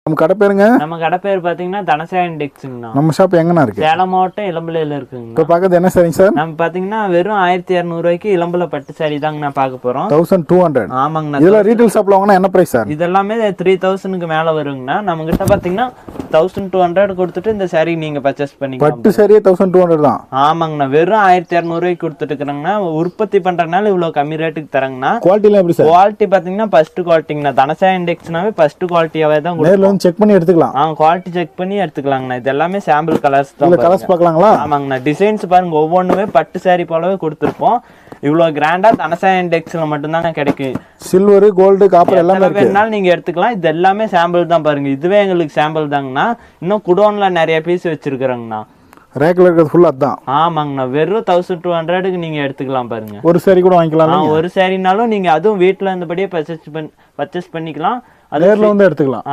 நம்ம கடை பேருங்க? நம்ம கடை பேர் பாத்தீங்கன்னா தனசா இண்டெக்ஸ்ங்கண்ணா. நம்ம ஷாப் எங்கண்ணா இருக்கு? சேலம் மாவட்டம் இளம்பிள்ளையில இருக்குங்கண்ணா. இப்போ பார்க்கறது என்ன சரிங்க சார்? நம்ம பாத்தீங்கன்னா வெறும் 1200 ரூபாய்க்கு இளம்பிள்ளை பட்டு சாரி தாங்க நான் பார்க்க போறோம். 1200. ஆமாங்கண்ணா. இதெல்லாம் ரீட்டைல் ஷாப்ல வாங்கினா என்ன பிரைஸ் சார்? இதெல்லாமே 3000க்கு மேல வருங்கண்ணா. நம்ம கிட்ட பாத்தீங்கன்னா 1200 கொடுத்துட்டு இந்த சாரி நீங்க பர்ச்சேஸ் பண்ணிக்கலாம். பட்டு சாரியே 1200 தான். ஆமாங்கண்ணா. வெறும் 1200 ரூபாய்க்கு கொடுத்துட்டு இருக்கிறாங்கண்ணா. உற்பத்தி பண்றதுனால இவ்வளவு கம்மி ரேட்டுக்கு தரங்கண்ணா. குவாலிட்டிலாம் எப்படி சார்? குவாலிட்டி பாத்தீங்கன்னா ஃபர்ஸ்ட் குவாலிட்டிங்கண்ணா. தனசா இண்டெக்ஸ்னாவே ஃபர்ஸ்ட் குவாலிட்டியாவே தான் நேர்ல வந்து செக் பண்ணி எடுத்துக்கலாம். குவாலிட்டி செக் பண்ணி எடுத்துக்கலாங்கண்ணா. இது எல்லாமே சாம்பிள் கலர்ஸ் தான். கலர்ஸ் பார்க்கலாங்களா? ஆமாங்கண்ணா. டிசைன்ஸ் பாருங்க, ஒவ்வொன்றுமே பட்டு சாரி போலவே கொடுத்துருப்போம். இவ்வளவு கிராண்டா தனசா இண்டெக்ஸ்ல மட்டும்தான் கிடைக்கும். சில்வர், கோல்டு, காப்பர் எல்லாமே இருக்கு. வேணாலும் நீங்க எடுத்துக்கலாம். இது எல்லாமே சாம்பிள் தான் பாருங்க. இதுவே எங்களுக்கு சாம்பிள் தாங்கண்ணா. இன்னும் குடோன்ல நிறைய பீஸ் வச்சிருக்கிறோங்கண்ணா. ரேக்ல இருக்கிறது ஃபுல்லா அதான். ஆமாங்கண்ணா. வெறும் 1200க்கு நீங்க எடுத்துக்கலாம் பாருங்க. ஒரு சாரி கூட வாங்கிக்கலாம். ஒரு சாரினாலும் நீங்க அதுவும் வீட்டுல இருந்தபடியே பர்ச்சேஸ் பண்ணிக்கலாம். நேர்ல வந்து எடுத்துக்கலாம்.